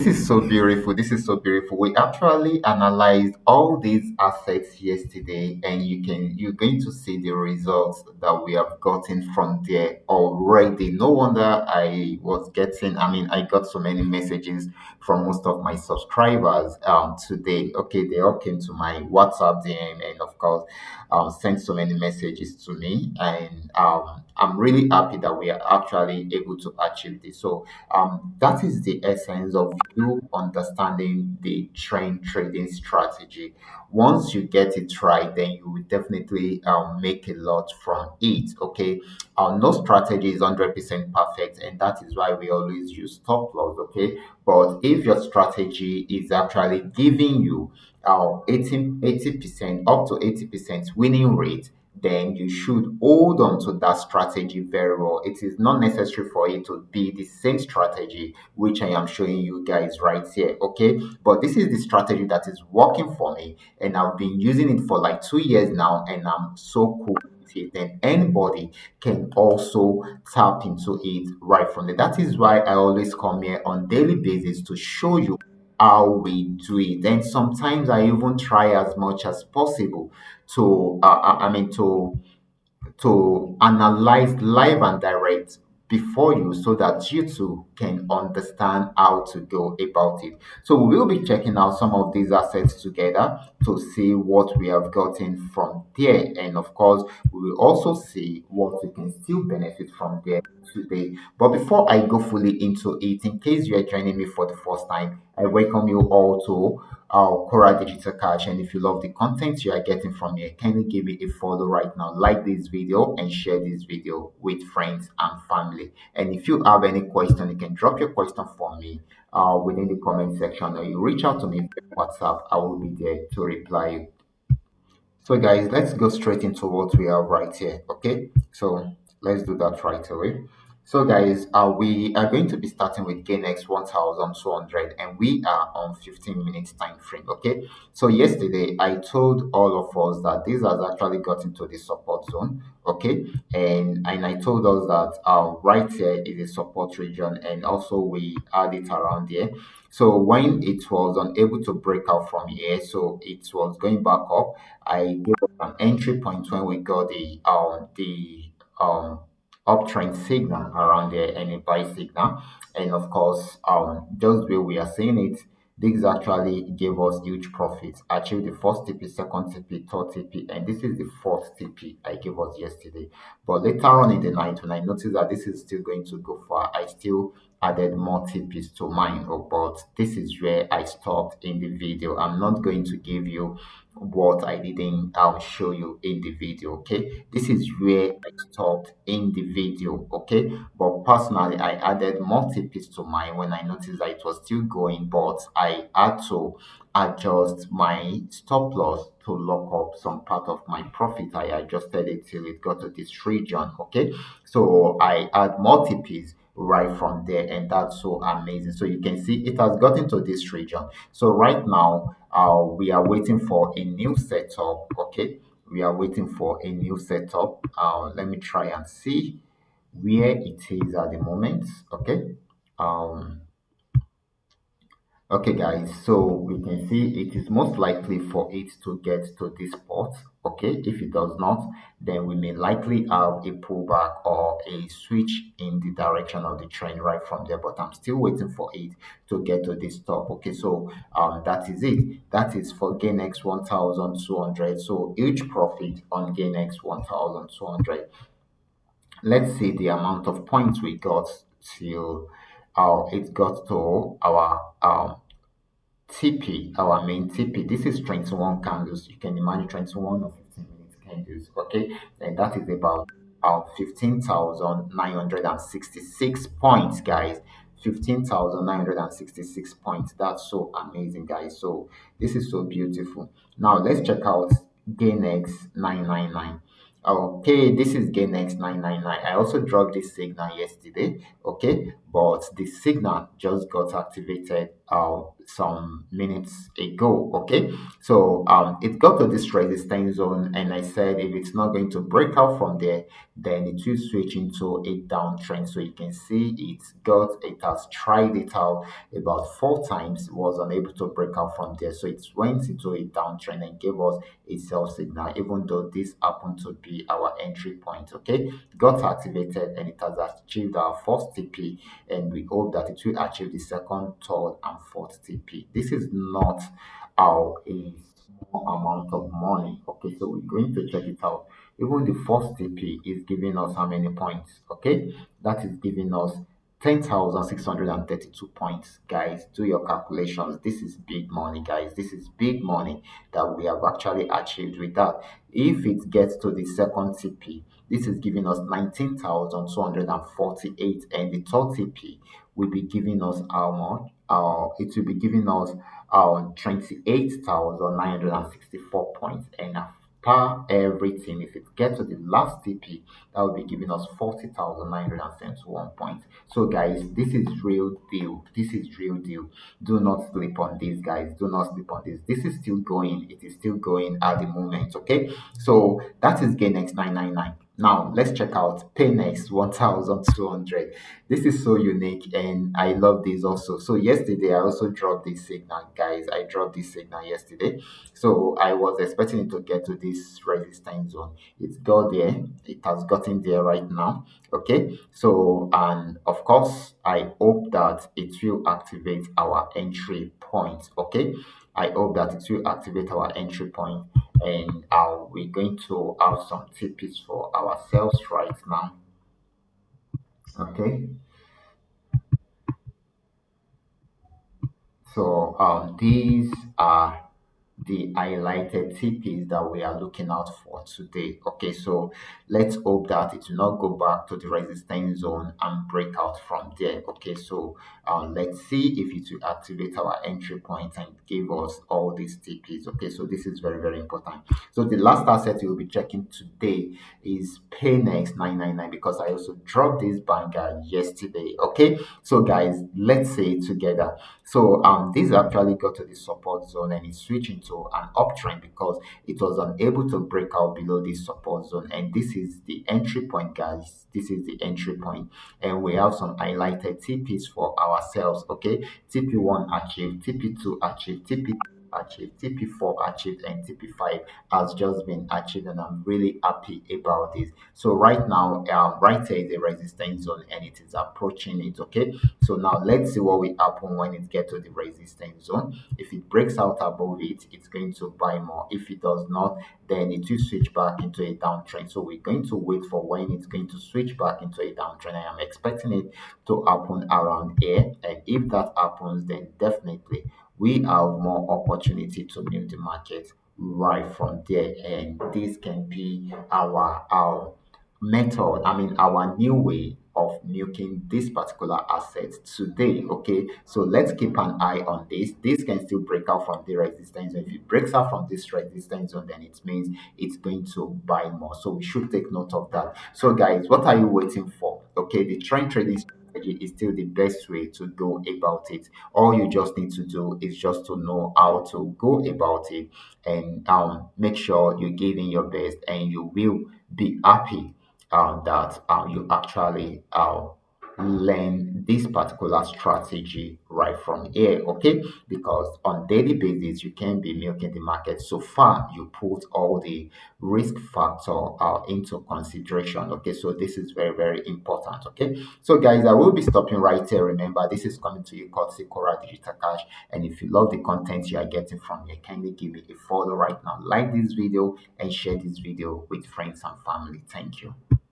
This is so beautiful. This is so beautiful. We actually analyzed all these assets yesterday, and you're going to see the results that we have gotten from there already. No wonder I was getting, I got so many messages from most of my subscribers today. Okay, they all came to my WhatsApp DM and of course sent so many messages to me, and I'm really happy that we are actually able to achieve this. So that is the essence of you understanding the trend trading strategy. Once you get it right, then you will definitely make a lot from it. Okay, no strategy is 100% perfect, and that is why we always use stop loss. Okay, but if your strategy is actually giving you 80% up to 80% winning rate, then you should hold on to that strategy very well. It is not necessary for it to be the same strategy which I am showing you guys right here. Okay, but this is the strategy that is working for me, and I've been using it for like 2 years now, and I'm so cool with it. And anybody can also tap into it right from there. That is why I always come here on daily basis to show you how we do it. And sometimes I even try as much as possible to to analyze live and direct before you, so that you too can understand how to go about it. So we will be checking out some of these assets together to see what we have gotten from there. And of course, we will also see what we can still benefit from there today. But before I go fully into it, in case you are joining me for the first time, I welcome you all to our Qora Digital Cash. And if you love the content you are getting from here, kindly give it a follow right now. Like this video and share this video with friends and family. And if you have any question, you can drop your question for me within the comment section, or you reach out to me via WhatsApp. I will be there to reply you. So guys, let's go straight into what we have right here. Okay, so let's do that right away. So guys, we are going to be starting with GainX 1200, and we are on 15 minutes time frame. Okay, so yesterday I told all of us that this has actually got into the support zone. Okay, and I told us that right here is a support region, and also we had it around here. So when it was unable to break out from here, so it was going back up. I gave us an entry point when we got the uptrend signal around there, and a buy signal. And of course, just where we are seeing it, this actually gave us huge profits. Achieved the first TP, second TP, third TP, and this is the fourth TP I gave us yesterday. But later on in the night, when I noticed that this is still going to go far, I still added more TPs to mine. But this is where I stopped in the video. I'm not going to give you what I didn't show you in the video. Okay, this is where I stopped in the video. Okay, but personally I added more TPs to mine when I noticed that it was still going, but I had to adjust my stop loss to lock up some part of my profit. I adjusted it till it got to this region. Okay, so I add more TPs right from there, and that's so amazing. So you can see it has gotten to this region. So right now we are waiting for a new setup. Okay, we are waiting for a new setup. Let me try and see where it is at the moment. Okay, um okay guys, so we can see it is most likely for it to get to this spot. Okay, if it does not, then we may likely have a pullback or a switch in the direction of the trend right from there, but I'm still waiting for it to get to this top. Okay, so that is it. That is for GainX 1200. So huge profit on GainX 1200. Let's see the amount of points we got till it got to our TP, our main TP. This is 21 candles. You can imagine 21 or 15 minutes candles. Okay, and that is about 15,966 points, guys. 15,966 points. That's so amazing, guys. So this is so beautiful. Now let's check out GainX 999. Okay, this is GainX 999. I also dropped this signal yesterday. Okay, but the signal just got activated some minutes ago. Okay, so it got to this resistance zone, and I said if it's not going to break out from there, then it will switch into a downtrend. So you can see it has tried it out about 4 times, was unable to break out from there. So it went into a downtrend and gave us a sell signal, even though this happened to be our entry point. Okay, got activated and it has achieved our first TP, and we hope that it will achieve the second, third, and fourth TP. This is not our a small amount of money. Okay, so we're going to check it out. Even the first TP is giving us how many points? Okay, that is giving us 10,632 points. Guys, do your calculations. This is big money, guys. This is big money that we have actually achieved with that. If it gets to the second TP, this is giving us 19,248, and the third TP will be giving us how much? It will be giving us 28,964 points. And after everything, if it gets to the last TP, that will be giving us 40,971 points. So, guys, this is real deal. This is real deal. Do not sleep on this, guys. Do not sleep on this. This is still going. It is still going at the moment. Okay, so that is Ganex 999. Now let's check out Paynex 1200. This is so unique, and I love this also. So yesterday I also dropped this signal, guys. I dropped this signal yesterday. So I was expecting it to get to this resistance zone. It's got there. It has gotten there right now. Okay. So, and of course, I hope that it will activate our entry point. Okay. I hope that it will activate our entry point, and we're going to have some tips for ourselves right now. Okay. So these are the highlighted TPs that we are looking out for today. Okay, so let's hope that it will not go back to the resistance zone and break out from there. Okay, so let's see if it will activate our entry point and give us all these TPs. Okay, so this is very, very important. So the last asset we'll be checking today is Paynex 999, because I also dropped this banger yesterday. Okay, so guys, let's say it together. So this actually got to the support zone and it switched into an uptrend because it was unable to break out below this support zone. And this is the entry point, guys. This is the entry point, and we have some highlighted TPs for ourselves. Okay, TP1 achieved, TP2 achieved, TP achieved, TP4 achieved, and TP5 has just been achieved, and I'm really happy about this. So right now, right here is a resistance zone and it is approaching it. Okay, so now let's see what will happen when it gets to the resistance zone. If it breaks out above it, it's going to buy more. If it does not, then it will switch back into a downtrend. So we're going to wait for when it's going to switch back into a downtrend. I am expecting it to happen around here, and if that happens, then definitely we have more opportunity to milk the market right from there, and this can be our method, I mean our new way of milking this particular asset today. Okay, so let's keep an eye on this can still break out from the resistance. If it breaks out from this resistance zone, then it means it's going to buy more, so we should take note of that. So guys, what are you waiting for? Okay, the trend trading strategy is still the best way to go about it. All you just need to do is just to know how to go about it, and make sure you're giving your best, and you will be happy that you actually learn this particular strategy right from here. Okay, because on daily basis you can be milking the market so far you put all the risk factor into consideration. Okay, so this is very, very important. Okay, so guys, I will be stopping right here. Remember, this is coming to you courtesy Qora Digital Cash, and if you love the content you are getting from here, kindly give me a follow right now, like this video, and share this video with friends and family. Thank you.